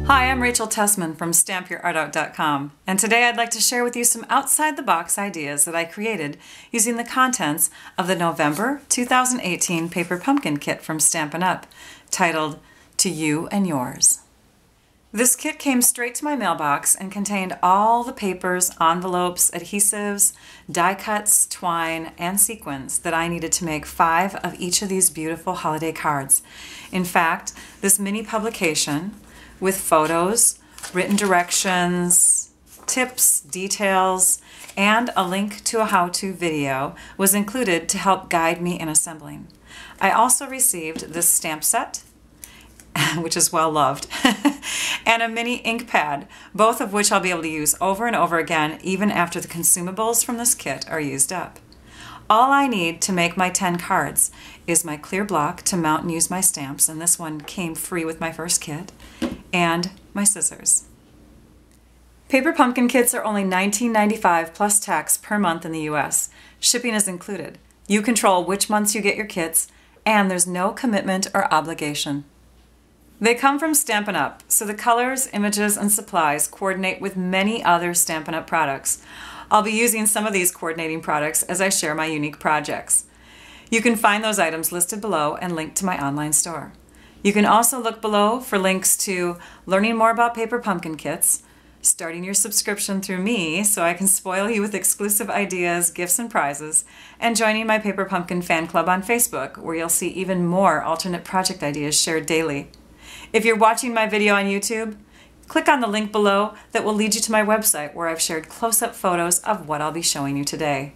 Hi, I'm Rachel Tessman from StampYourArtOut.com, and today I'd like to share with you some outside-the-box ideas that I created using the contents of the November 2018 Paper Pumpkin Kit from Stampin' Up, titled To You and Yours. This kit came straight to my mailbox and contained all the papers, envelopes, adhesives, die cuts, twine, and sequins that I needed to make 5 of each of these beautiful holiday cards. In fact, this mini publication with photos, written directions, tips, details, and a link to a how-to video was included to help guide me in assembling. I also received this stamp set, which is well loved, and a mini ink pad, both of which I'll be able to use over and over again even after the consumables from this kit are used up. All I need to make my 10 cards is my clear block to mount and use my stamps, and this one came free with my first kit, and my scissors. Paper pumpkin kits are only $19.95 plus tax per month in the US. Shipping is included. You control which months you get your kits, and there's no commitment or obligation. They come from Stampin' Up, so the colors, images, and supplies coordinate with many other Stampin' Up products. I'll be using some of these coordinating products as I share my unique projects. You can find those items listed below and linked to my online store. You can also look below for links to learning more about paper pumpkin kits, starting your subscription through me so I can spoil you with exclusive ideas, gifts, and prizes, and joining my Paper Pumpkin fan club on Facebook, where you'll see even more alternate project ideas shared daily. If you're watching my video on YouTube, click on the link below that will lead you to my website where I've shared close-up photos of what I'll be showing you today.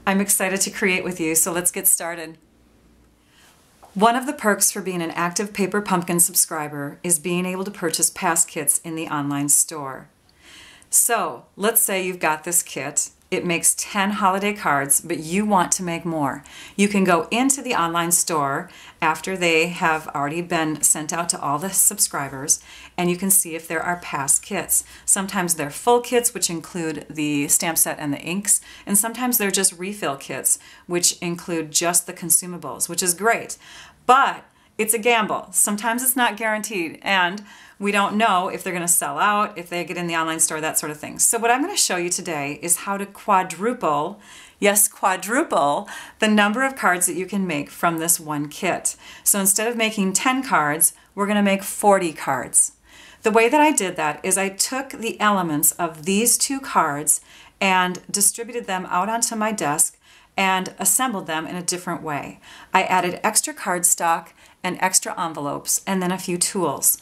I'm excited to create with you, so let's get started. One of the perks for being an active Paper Pumpkin subscriber is being able to purchase past kits in the online store. So let's say you've got this kit. It makes 10 holiday cards, but you want to make more. You can go into the online store after they have already been sent out to all the subscribers, and you can see if there are past kits. Sometimes they're full kits, which include the stamp set and the inks, and sometimes they're just refill kits, which include just the consumables, which is great. But it's a gamble. Sometimes it's not guaranteed, and we don't know if they're going to sell out, if they get in the online store, that sort of thing. So what I'm going to show you today is how to quadruple, yes, quadruple, the number of cards that you can make from this one kit. So instead of making 10 cards, we're going to make 40 cards. The way that I did that is I took the elements of these 2 cards and distributed them out onto my desk and assembled them in a different way. I added extra cardstock and extra envelopes and then a few tools.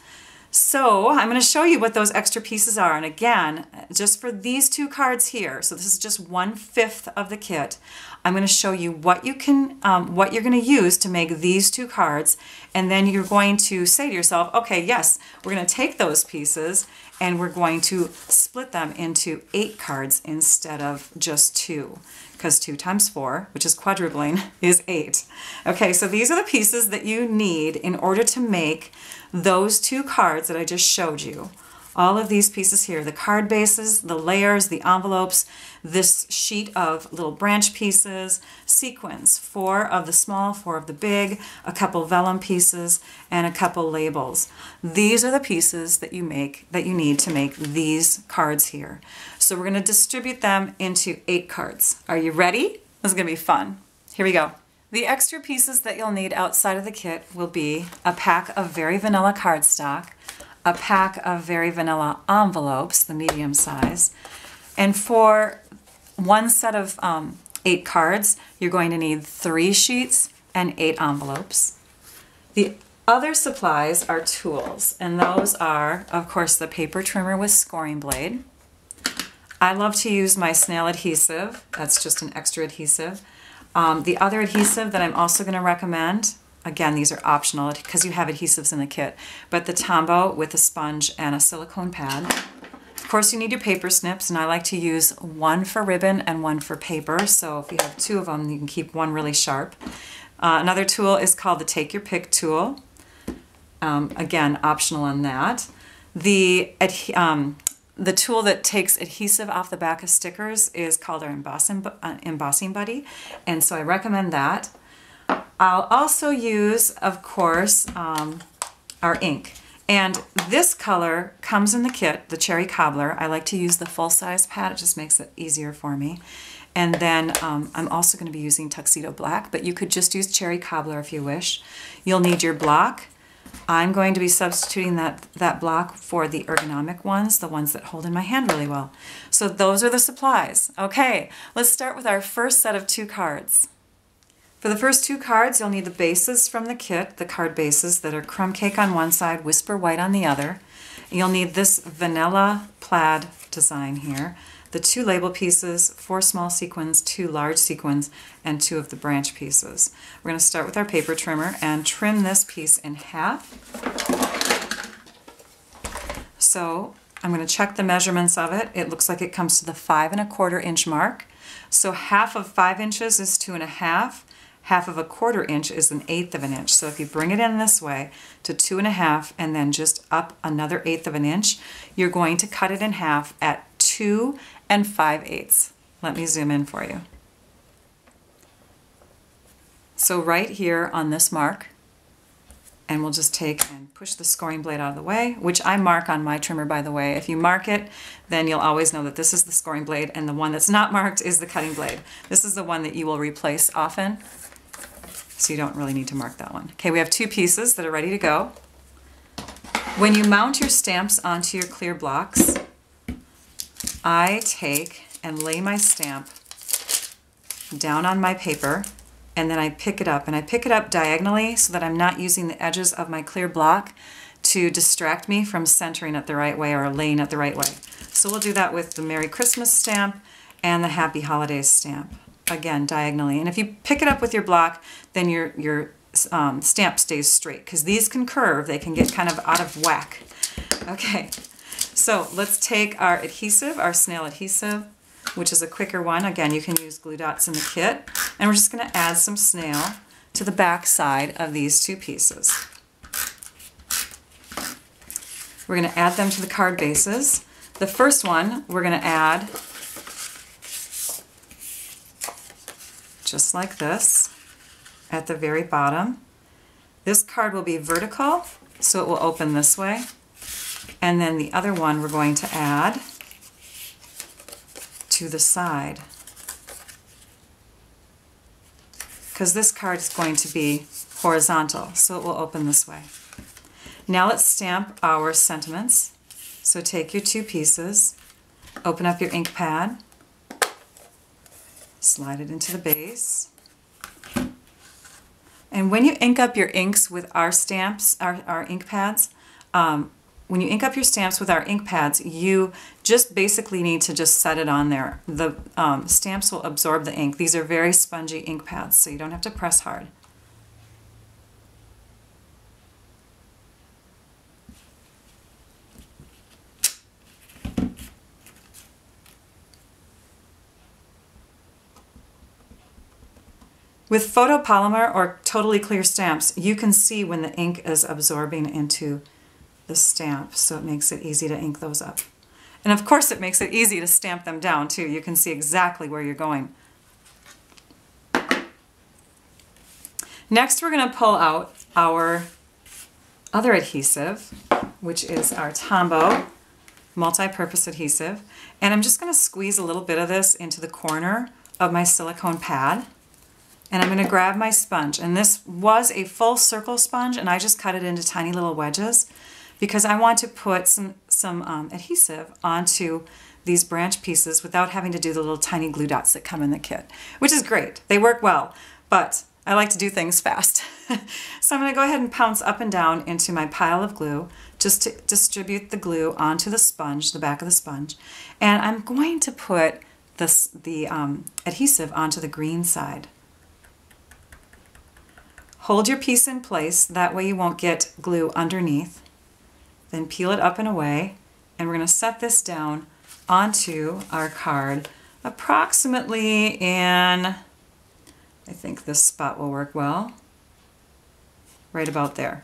So I'm going to show you what those extra pieces are, and again, just for these 2 cards here, so this is just 1/5 of the kit, I'm going to show you what you can, what you're going to use to make these 2 cards, and then you're going to say to yourself, okay, yes, we're going to take those pieces and we're going to split them into 8 cards instead of just 2, because 2 times 4, which is quadrupling, is 8. Okay, so these are the pieces that you need in order to make those 2 cards that I just showed you. All of these pieces here, the card bases, the layers, the envelopes, this sheet of little branch pieces, sequins, 4 of the small, 4 of the big, a couple vellum pieces, and a couple labels. These are the pieces that you need to make these cards here. So we're going to distribute them into 8 cards. Are you ready? This is going to be fun. Here we go. The extra pieces that you'll need outside of the kit will be a pack of Very Vanilla cardstock, a pack of Very Vanilla envelopes, the medium size, and for one set of 8 cards, you're going to need 3 sheets and 8 envelopes. The other supplies are tools, and those are, of course, the paper trimmer with scoring blade. I love to use my snail adhesive. That's just an extra adhesive. The other adhesive that I'm also going to recommend, again, these are optional because you have adhesives in the kit, but the Tombow with a sponge and a silicone pad. Of course, you need your paper snips, and I like to use 1 for ribbon and 1 for paper, so if you have 2 of them, you can keep 1 really sharp. Another tool is called the Take Your Pick tool. Again, optional on that. The tool that takes adhesive off the back of stickers is called our Embossing Buddy, and so I recommend that. I'll also use, of course, our ink. And this color comes in the kit, the Cherry Cobbler. I like to use the full-size pad. It just makes it easier for me. And then I'm also going to be using Tuxedo Black, but you could just use Cherry Cobbler if you wish. You'll need your block. I'm going to be substituting that block for the ergonomic ones, the ones that hold in my hand really well. So those are the supplies. Okay, let's start with our first set of 2 cards. For the first 2 cards, you'll need the bases from the kit, the card bases that are crumb cake on one side, whisper white on the other. You'll need this vanilla plaid design here, the 2 label pieces, 4 small sequins, 2 large sequins, and 2 of the branch pieces. We're going to start with our paper trimmer and trim this piece in half. So I'm going to check the measurements of it. It looks like it comes to the 5 1/4 inch mark. So half of 5 inches is 2 1/2. Half of 1/4 inch is 1/8 of an inch. So if you bring it in this way to 2 1/2 and then just up another 1/8 of an inch, you're going to cut it in half at 2 5/8. Let me zoom in for you. So right here on this mark, and we'll just take and push the scoring blade out of the way, which I mark on my trimmer, by the way. If you mark it, then you'll always know that this is the scoring blade, and the one that's not marked is the cutting blade. This is the one that you will replace often, so you don't really need to mark that one. Okay, we have 2 pieces that are ready to go. When you mount your stamps onto your clear blocks, I take and lay my stamp down on my paper, and then I pick it up. And I pick it up diagonally so that I'm not using the edges of my clear block to distract me from centering it the right way or laying it the right way. So we'll do that with the Merry Christmas stamp and the Happy Holidays stamp. Again, diagonally. And if you pick it up with your block, then your stamp stays straight, because these can curve. They can get kind of out of whack. Okay, so let's take our adhesive, our snail adhesive, which is a quicker one. Again, you can use glue dots in the kit. And we're just going to add some snail to the back side of these 2 pieces. We're going to add them to the card bases. The first one we're going to add just like this at the very bottom. This card will be vertical, so it will open this way. And then the other one we're going to add to the side, because this card is going to be horizontal, so it will open this way. Now let's stamp our sentiments. So take your 2 pieces, open up your ink pad, slide it into the base. And when you ink up your inks with our stamps, our ink pads, when you ink up your stamps with our ink pads, you just basically need to just set it on there. The stamps will absorb the ink. These are very spongy ink pads, so you don't have to press hard. With photopolymer or totally clear stamps, you can see when the ink is absorbing into the stamp, so it makes it easy to ink those up. And of course it makes it easy to stamp them down too. You can see exactly where you're going. Next we're going to pull out our other adhesive, which is our Tombow multi-purpose adhesive. And I'm just going to squeeze a little bit of this into the corner of my silicone pad. And I'm going to grab my sponge. And this was a full circle sponge, and I just cut it into tiny little wedges because I want to put some adhesive onto these branch pieces without having to do the little tiny glue dots that come in the kit, which is great. They work well, but I like to do things fast. So I'm going to go ahead and pounce up and down into my pile of glue just to distribute the glue onto the sponge, the back of the sponge. And I'm going to put the adhesive onto the green side. Hold your piece in place, that way you won't get glue underneath. Then peel it up and away, and we're going to set this down onto our card approximately in, I think this spot will work well, right about there.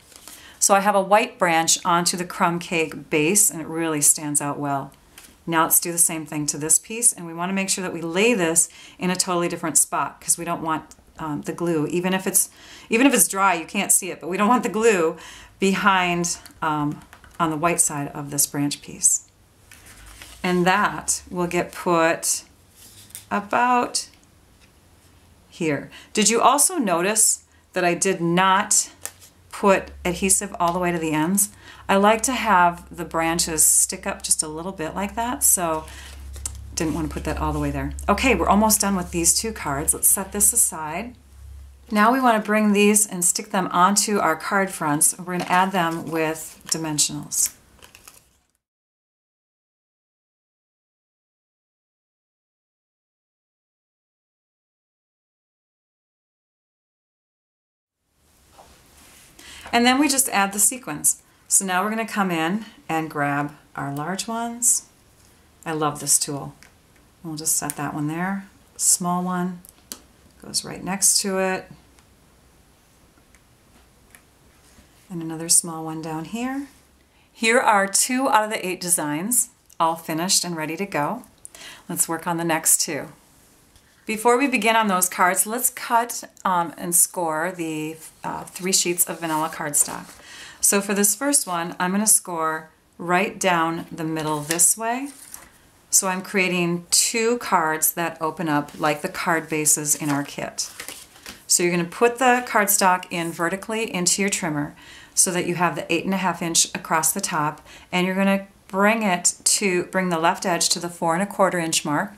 So I have a white branch onto the crumb cake base, and it really stands out well. Now let's do the same thing to this piece, and we want to make sure that we lay this in a totally different spot because we don't want the glue, even if it's dry, you can't see it, but we don't want the glue behind on the white side of this branch piece. And that will get put about here. Did you also notice that I did not put adhesive all the way to the ends? I like to have the branches stick up just a little bit like that, so didn't want to put that all the way there. Okay, we're almost done with these two cards. Let's set this aside. Now we want to bring these and stick them onto our card fronts. We're going to add them with dimensionals. And then we just add the sequins. So now we're going to come in and grab our large ones. I love this tool. We'll just set that one there. Small one goes right next to it. And another small one down here. Here are 2 out of the 8 designs, all finished and ready to go. Let's work on the next 2. Before we begin on those cards, let's cut and score the 3 sheets of vanilla cardstock. So for this first one, I'm going to score right down the middle this way. So I'm creating 2 cards that open up like the card bases in our kit. So you're going to put the cardstock in vertically into your trimmer so that you have the 8.5 inch across the top, and you're going to bring the left edge to the 4.25 inch mark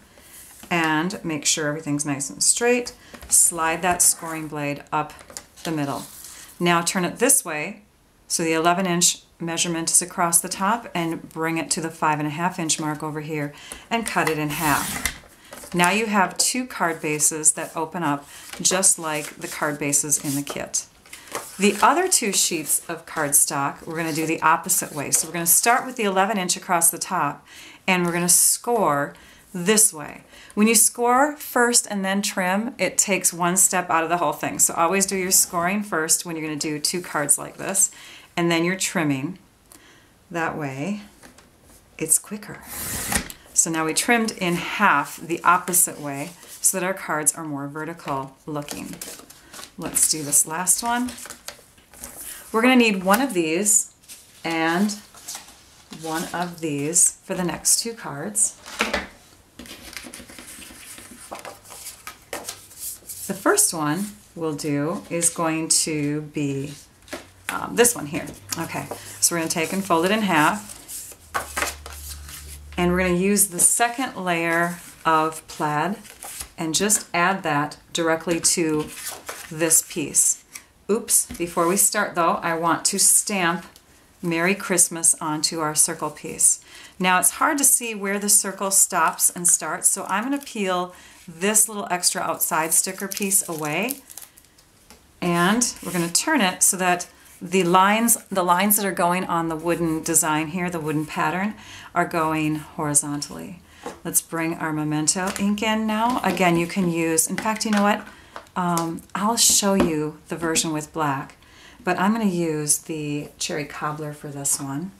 and make sure everything's nice and straight. Slide that scoring blade up the middle. Now turn it this way so the 11 inch measurement is across the top, and bring it to the 5.5 inch mark over here and cut it in half. Now you have 2 card bases that open up just like the card bases in the kit. The other 2 sheets of cardstock we're going to do the opposite way. So we're going to start with the 11 inch across the top, and we're going to score this way. When you score first and then trim, it takes one step out of the whole thing. So always do your scoring first when you're going to do 2 cards like this, and then you're trimming. That way it's quicker. So now we trimmed in half the opposite way so that our cards are more vertical looking. Let's do this last one. We're going to need one of these and one of these for the next 2 cards. The first one we'll do is going to be this one here. Okay, so we're going to take and fold it in half, and we're going to use the second layer of plaid and just add that directly to this piece. Oops, before we start though, I want to stamp Merry Christmas onto our circle piece. Now it's hard to see where the circle stops and starts, so I'm going to peel this little extra outside sticker piece away, and we're going to turn it so that the lines that are going on the wooden design here, the wooden pattern, are going horizontally. Let's bring our Memento ink in now. Again, you can use, in fact, you know what? I'll show you the version with black, but I'm going to use the Cherry Cobbler for this one.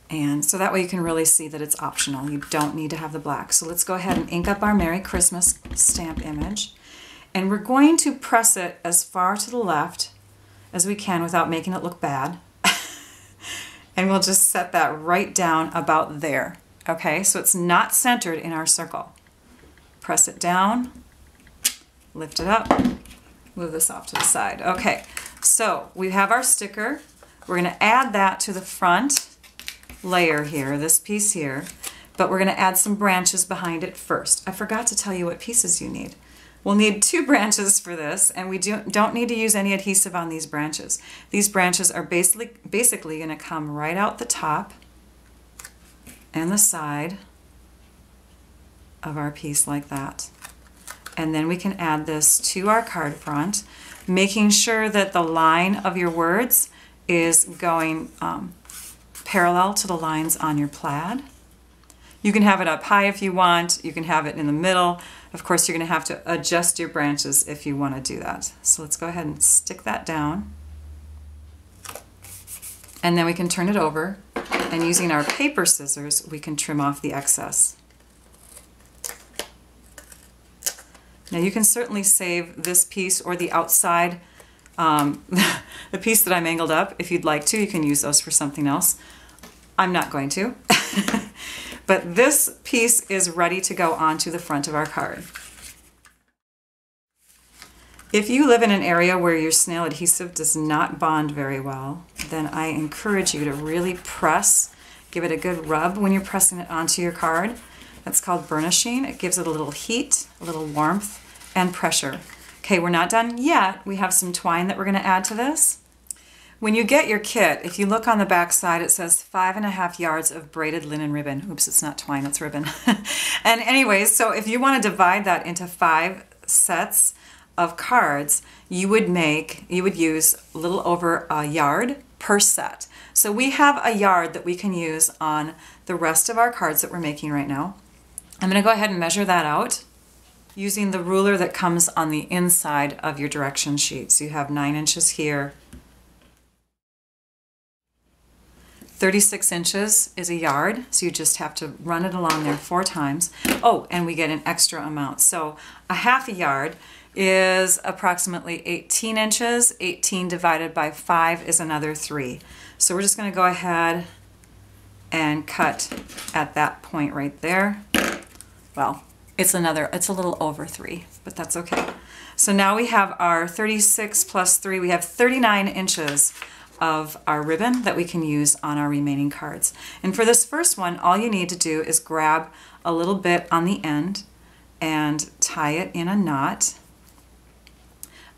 And so that way you can really see that it's optional. You don't need to have the black. So let's go ahead and ink up our Merry Christmas stamp image. And we're going to press it as far to the left as we can without making it look bad. And we'll just set that right down about there. Okay, so it's not centered in our circle. Press it down, lift it up, move this off to the side. Okay, so we have our sticker. We're going to add that to the front layer here, this piece here, but we're going to add some branches behind it first. I forgot to tell you what pieces you need. We'll need 2 branches for this, and we don't need to use any adhesive on these branches. These branches are basically going to come right out the top and the side of our piece like that. And then we can add this to our card front, making sure that the line of your words is going parallel to the lines on your plaid. You can have it up high if you want. You can have it in the middle. Of course, you're going to have to adjust your branches if you want to do that. So let's go ahead and stick that down. And then we can turn it over, and using our paper scissors, we can trim off the excess. Now you can certainly save this piece or the outside the piece that I mangled up. If you'd like to, you can use those for something else. I'm not going to. But this piece is ready to go onto the front of our card. If you live in an area where your snail adhesive does not bond very well, then I encourage you to really press, give it a good rub when you're pressing it onto your card. That's called burnishing. It gives it a little heat, a little warmth, and pressure. Okay, we're not done yet. We have some twine that we're going to add to this. When you get your kit, if you look on the back side, it says 5.5 yards of braided linen ribbon. Oops, it's not twine, it's ribbon. And anyways, so if you want to divide that into 5 sets of cards, you would use a little over a yard per set. So we have a yard that we can use on the rest of our cards that we're making right now. I'm going to go ahead and measure that out using the ruler that comes on the inside of your direction sheet. So you have 9 inches here. 36 inches is a yard, so you just have to run it along there 4 times. Oh, and we get an extra amount. So a half a yard is approximately 18 inches. 18 divided by 5 is another 3. So we're just going to go ahead and cut at that point right there. Well, it's a little over 3, but that's okay. So now we have our 36 plus 3, we have 39 inches of our ribbon that we can use on our remaining cards. And for this first one, all you need to do is grab a little bit on the end and tie it in a knot.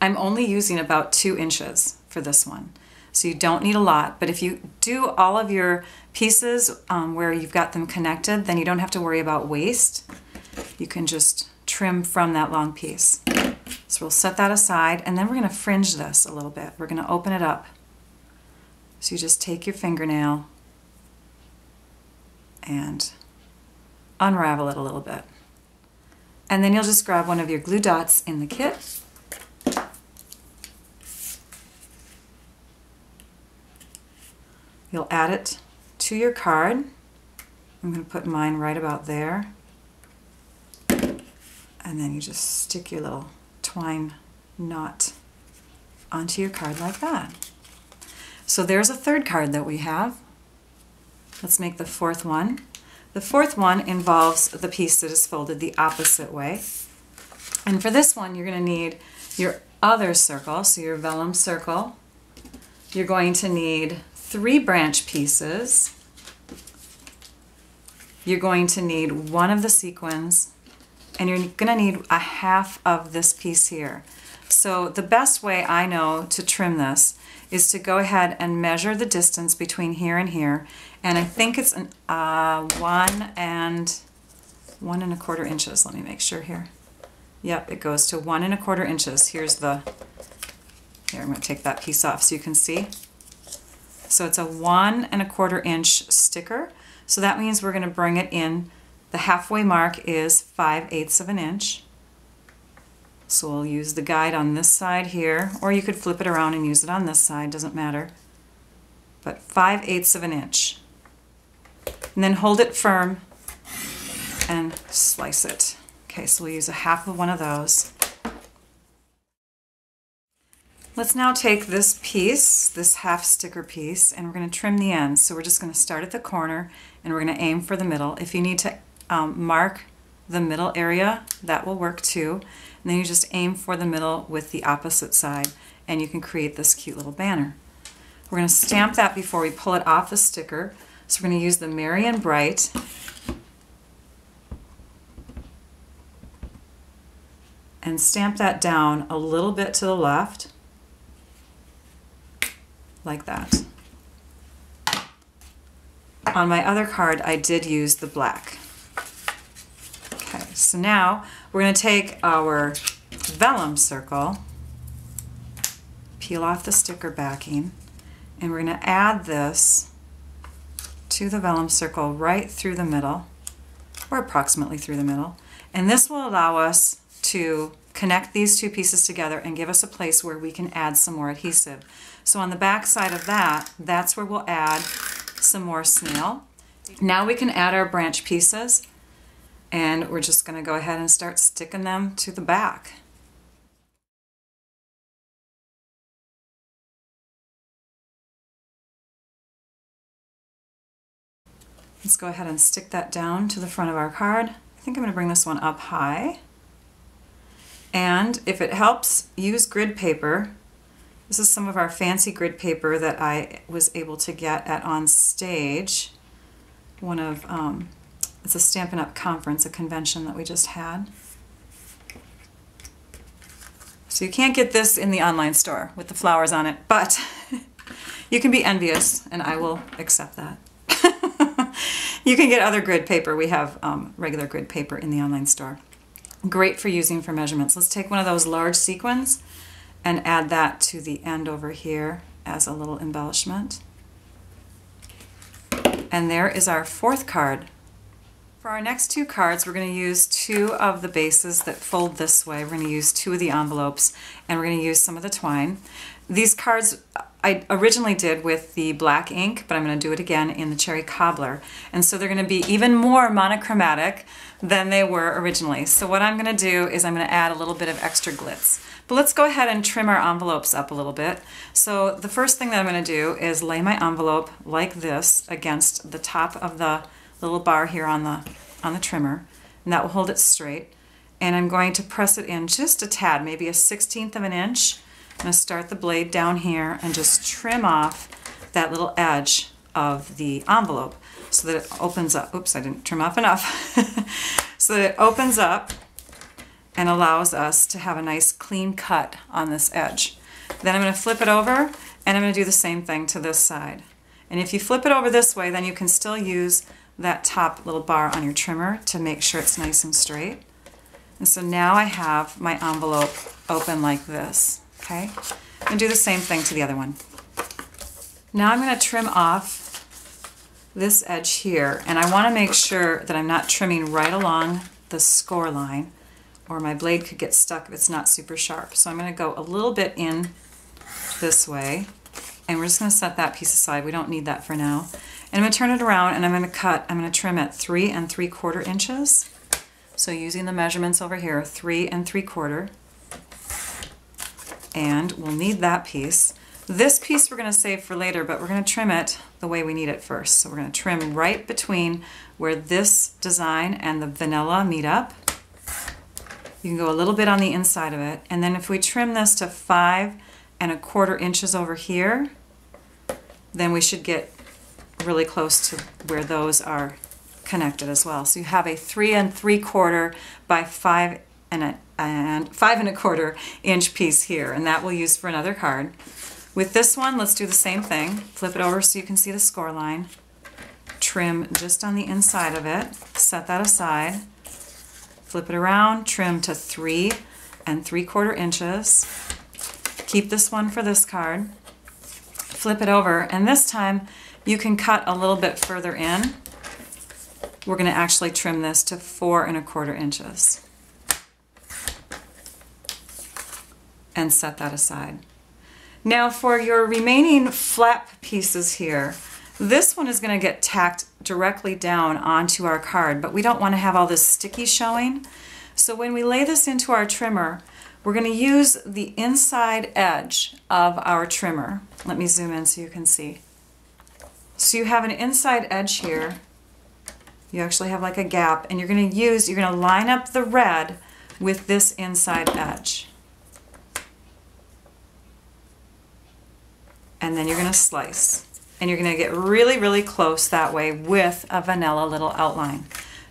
I'm only using about 2 inches for this one, so you don't need a lot, but if you do all of your pieces where you've got them connected, then you don't have to worry about waste. You can just trim from that long piece. So we'll set that aside, and then we're going to fringe this a little bit. We're going to open it up. So you just take your fingernail and unravel it a little bit. And then you'll just grab one of your glue dots in the kit. You'll add it to your card. I'm going to put mine right about there. And then you just stick your little twine knot onto your card like that. So there's a third card that we have. Let's make the fourth one. The fourth one involves the piece that is folded the opposite way. And for this one, you're going to need your other circle, so your vellum circle. You're going to need 3 branch pieces. You're going to need 1 of the sequins, and you're going to need a half of this piece here. So the best way I know to trim this is to go ahead and measure the distance between here and here, and I think it's an 1 and 1¼ inches. Let me make sure here. Yep, it goes to 1 1/4 inches. Here, I'm going to take that piece off so you can see. So it's a 1 1/4 inch sticker. So that means we're going to bring it in. The halfway mark is 5/8 of an inch. So we'll use the guide on this side here, or you could flip it around and use it on this side, doesn't matter. But 5/8 of an inch. And then hold it firm and slice it. Okay, so we'll use a half of one of those. Let's now take this piece, this half sticker piece, and we're going to trim the ends. So we're just going to start at the corner and we're going to aim for the middle. If you need to mark the middle area, that will work too. And then you just aim for the middle with the opposite side and you can create this cute little banner. We're going to stamp that before we pull it off the sticker. So we're going to use the Merry and Bright. And stamp that down a little bit to the left, like that. On my other card, I did use the black. Okay, so now we're going to take our vellum circle, peel off the sticker backing, and we're going to add this to the vellum circle right through the middle, or approximately through the middle. And this will allow us to connect these 2 pieces together and give us a place where we can add some more adhesive. So on the back side of that, that's where we'll add some more snail. Now we can add our branch pieces, and we're just going to go ahead and start sticking them to the back. Let's go ahead and stick that down to the front of our card. I think I'm going to bring this one up high. And if it helps, use grid paper. This is some of our fancy grid paper that I was able to get at On Stage. It's a Stampin' Up! Conference, a convention that we just had. So you can't get this in the online store with the flowers on it, but you can be envious, and I will accept that. You can get other grid paper. We have regular grid paper in the online store. Great for using for measurements. Let's take one of those large sequins and add that to the end over here as a little embellishment. And there is our fourth card. For our next two cards, we're going to use two of the bases that fold this way. We're going to use two of the envelopes, and we're going to use some of the twine. These cards I originally did with the black ink, but I'm going to do it again in the cherry cobbler. And so they're going to be even more monochromatic than they were originally. So what I'm going to do is I'm going to add a little bit of extra glitz. But let's go ahead and trim our envelopes up a little bit. So the first thing that I'm going to do is lay my envelope like this against the top of the little bar here on the trimmer, and that will hold it straight. And I'm going to press it in just a tad, maybe a 1/16 of an inch. I'm going to start the blade down here and just trim off that little edge of the envelope so that it opens up. Oops, I didn't trim off enough. So that it opens up and allows us to have a nice clean cut on this edge. Then I'm going to flip it over, and I'm going to do the same thing to this side. And if you flip it over this way, then you can still use that top little bar on your trimmer to make sure it's nice and straight. And so now I have my envelope open like this. Okay, and do the same thing to the other one. Now I'm going to trim off this edge here, and I want to make sure that I'm not trimming right along the score line, or my blade could get stuck if it's not super sharp. So I'm going to go a little bit in this way, and we're just going to set that piece aside. We don't need that for now. And I'm going to turn it around, and I'm going to trim at 3 3/4 inches. So using the measurements over here, 3 3/4. And we'll need that piece. This piece we're going to save for later, but we're going to trim it the way we need it first. So we're going to trim right between where this design and the vanilla meet up. You can go a little bit on the inside of it, and then if we trim this to 5 1/4 inches over here, then we should get really close to where those are connected as well. So you have a 3 3/4 by 5 1/4 inch piece here, and that we'll use for another card. With this one, let's do the same thing. Flip it over so you can see the score line. Trim just on the inside of it. Set that aside. Flip it around. Trim to 3 3/4 inches. Keep this one for this card. Flip it over, and this time you can cut a little bit further in. We're going to actually trim this to 4 1/4 inches. And set that aside. Now for your remaining flap pieces here, this one is going to get tacked directly down onto our card, but we don't want to have all this sticky showing. So when we lay this into our trimmer, we're going to use the inside edge of our trimmer. Let me zoom in so you can see. So you have an inside edge here. You actually have like a gap, and you're going to line up the red with this inside edge. And then you're going to slice. And you're going to get really, really close that way with a vanilla little outline.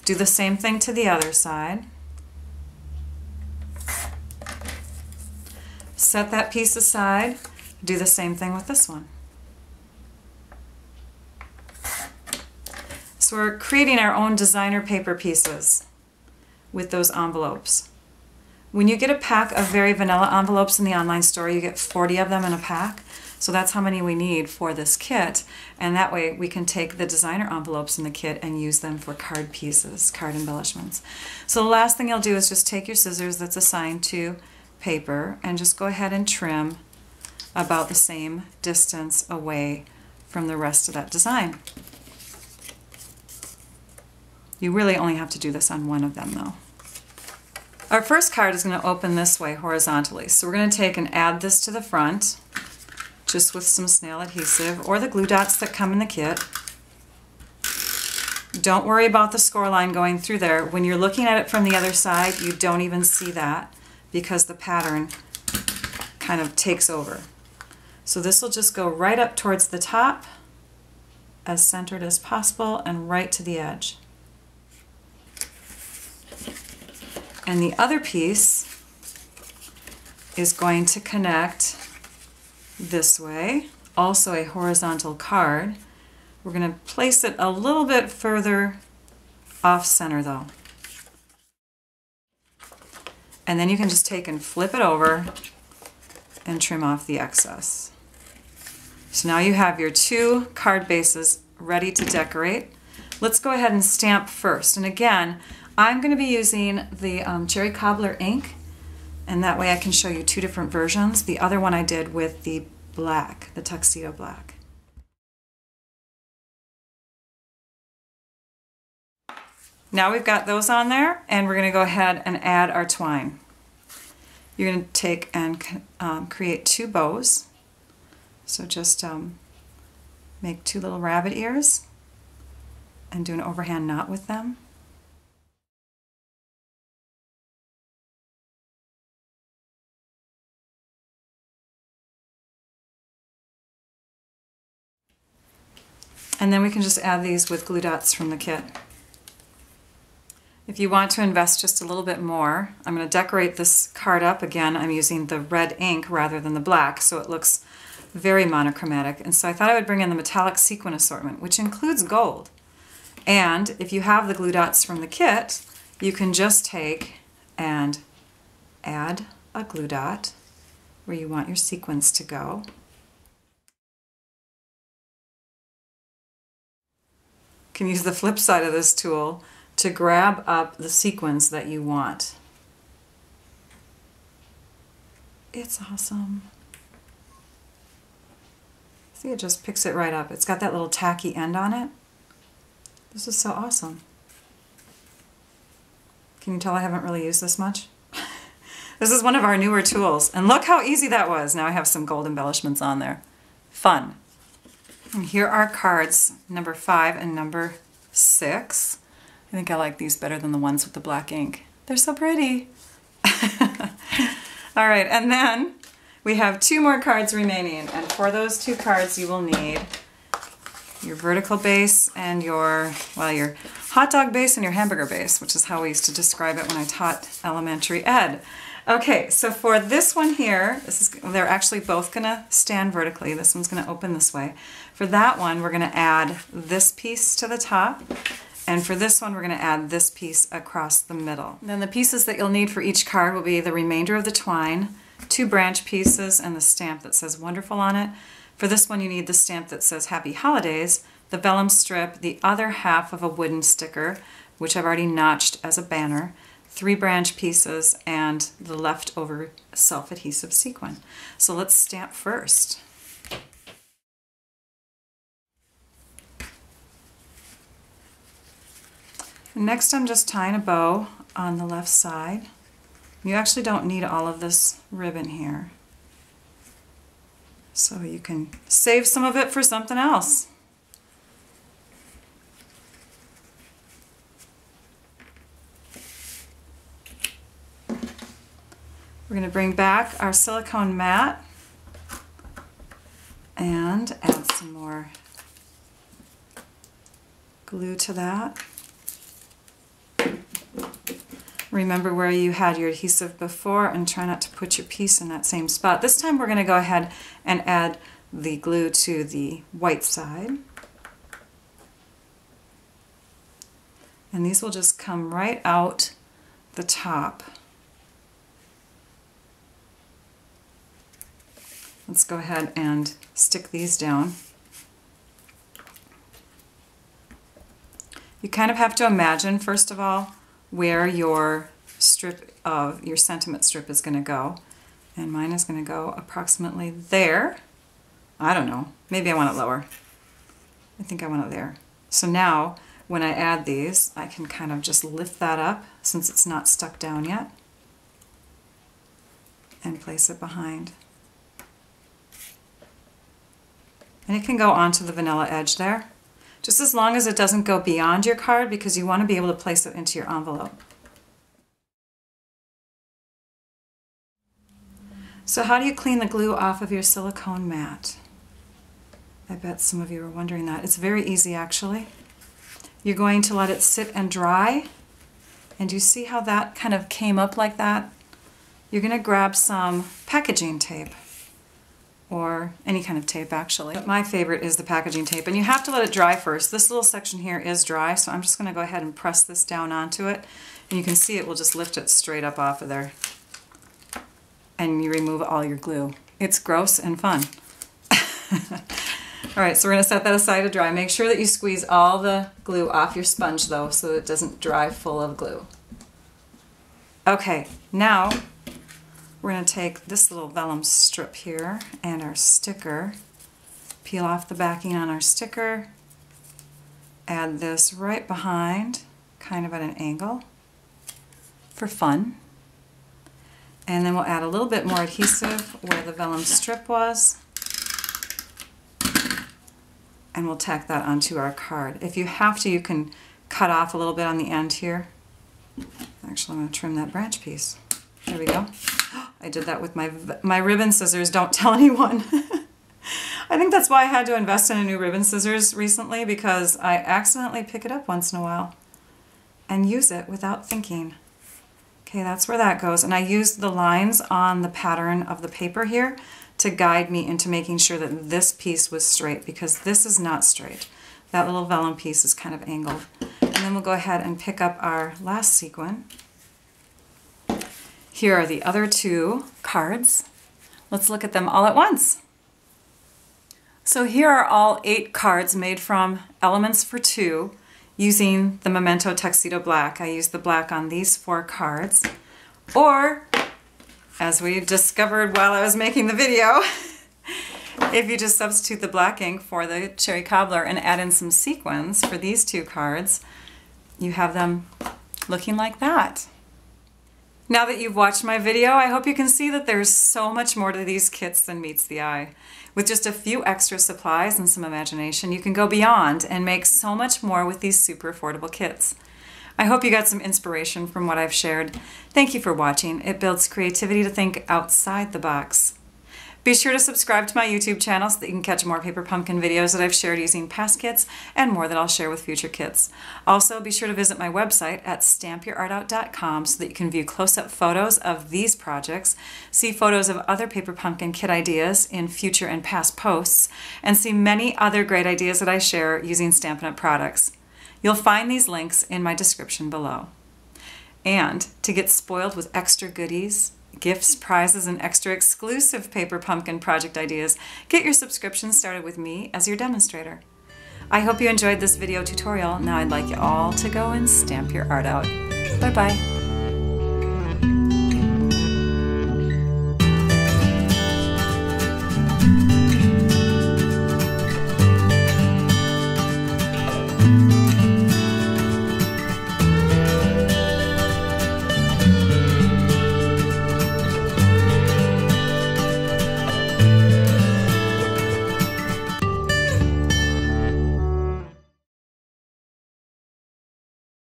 Do the same thing to the other side. Set that piece aside. Do the same thing with this one. So we're creating our own designer paper pieces with those envelopes. When you get a pack of very vanilla envelopes in the online store, you get 40 of them in a pack. So that's how many we need for this kit, and that way we can take the designer envelopes in the kit and use them for card pieces, card embellishments. So the last thing you'll do is just take your scissors that's assigned to paper and just go ahead and trim about the same distance away from the rest of that design. You really only have to do this on one of them though. Our first card is going to open this way horizontally, so we're going to take and add this to the front, just with some snail adhesive or the glue dots that come in the kit. So don't worry about the score line going through there. When you're looking at it from the other side, you don't even see that because the pattern kind of takes over. So this will just go right up towards the top, as centered as possible, and right to the edge. And the other piece is going to connect this way, also a horizontal card. We're going to place it a little bit further off center though. And then you can just take and flip it over and trim off the excess. So now you have your 2 card bases ready to decorate. Let's go ahead and stamp first. And again, I'm going to be using the Cherry Cobbler ink, and that way I can show you 2 different versions. The other one I did with the black, the tuxedo black. Now we've got those on there, and we're going to go ahead and add our twine. You're going to take and create 2 bows. So just make 2 little rabbit ears and do an overhand knot with them. And then we can just add these with glue dots from the kit. If you want to invest just a little bit more, I'm going to decorate this card up. Again, I'm using the red ink rather than the black, so it looks very monochromatic. And so I thought I would bring in the metallic sequin assortment, which includes gold. And if you have the glue dots from the kit, you can just take and add a glue dot where you want your sequins to go. You can use the flip side of this tool to grab up the sequins that you want. It's awesome. See, it just picks it right up. It's got that little tacky end on it. This is so awesome. Can you tell I haven't really used this much? This is one of our newer tools, and look how easy that was. Now I have some gold embellishments on there. Fun. And here are cards number 5 and number 6. I think I like these better than the ones with the black ink. They're so pretty. All right, and then we have 2 more cards remaining, and for those 2 cards you will need your vertical base and your hot dog base and your hamburger base, which is how we used to describe it when I taught elementary ed. Okay, so for this one here, they're actually both gonna stand vertically. This one's gonna open this way. For that one, we're gonna add this piece to the top. And for this one, we're going to add this piece across the middle. Then the pieces that you'll need for each card will be the remainder of the twine, 2 branch pieces, and the stamp that says wonderful on it. For this one, you need the stamp that says Happy Holidays, the vellum strip, the other half of a wooden sticker, which I've already notched as a banner, 3 branch pieces, and the leftover self-adhesive sequin. So let's stamp first. Next, I'm just tying a bow on the left side. You actually don't need all of this ribbon here, so you can save some of it for something else. We're going to bring back our silicone mat and add some more glue to that. Remember where you had your adhesive before and try not to put your piece in that same spot. This time we're going to go ahead and add the glue to the white side. And these will just come right out the top. Let's go ahead and stick these down. You kind of have to imagine, first of all, where your sentiment strip is going to go. And mine is going to go approximately there. I don't know, maybe I want it lower. I think I want it there. So now when I add these, I can kind of just lift that up since it's not stuck down yet and place it behind. And it can go onto the vanilla edge there. just as long as it doesn't go beyond your card, because you want to be able to place it into your envelope. So how do you clean the glue off of your silicone mat? I bet some of you are wondering that. It's very easy, actually. You're going to let it sit and dry, and you see how that kind of came up like that? You're going to grab some packaging tape, or any kind of tape actually. But my favorite is the packaging tape, and you have to let it dry first. This little section here is dry, so I'm just going to go ahead and press this down onto it, and you can see it will just lift it straight up off of there. And you remove all your glue. It's gross and fun. All right, so we're going to set that aside to dry. Make sure that you squeeze all the glue off your sponge though, so that it doesn't dry full of glue. Okay, now we're going to take this little vellum strip here and our sticker, peel off the backing on our sticker, add this right behind, kind of at an angle for fun. And then we'll add a little bit more adhesive where the vellum strip was. And we'll tack that onto our card. If you have to, you can cut off a little bit on the end here. Actually, I'm going to trim that branch piece. There we go. I did that with my ribbon scissors. Don't tell anyone. I think that's why I had to invest in a new ribbon scissors recently, because I accidentally pick it up once in a while and use it without thinking. Okay, that's where that goes. And I used the lines on the pattern of the paper here to guide me into making sure that this piece was straight, because this is not straight. That little vellum piece is kind of angled. And then we'll go ahead and pick up our last sequin. Here are the other two cards. Let's look at them all at once. So here are all 8 cards made from elements for 2 using the Memento Tuxedo Black. I used the black on these 4 cards. Or, as we discovered while I was making the video, if you just substitute the black ink for the cherry cobbler and add in some sequins for these 2 cards, you have them looking like that. Now that you've watched my video, I hope you can see that there's so much more to these kits than meets the eye. With just a few extra supplies and some imagination, you can go beyond and make so much more with these super affordable kits. I hope you got some inspiration from what I've shared. Thank you for watching. It builds creativity to think outside the box. Be sure to subscribe to my YouTube channel so that you can catch more paper pumpkin videos that I've shared using past kits and more that I'll share with future kits. Also, be sure to visit my website at stampyourartout.com so that you can view close-up photos of these projects, see photos of other paper pumpkin kit ideas in future and past posts, and see many other great ideas that I share using Stampin' Up! Products. You'll find these links in my description below. And to get spoiled with extra goodies, gifts, prizes, and extra exclusive paper pumpkin project ideas, get your subscription started with me as your demonstrator. I hope you enjoyed this video tutorial. Now I'd like you all to go and stamp your art out. Bye-bye.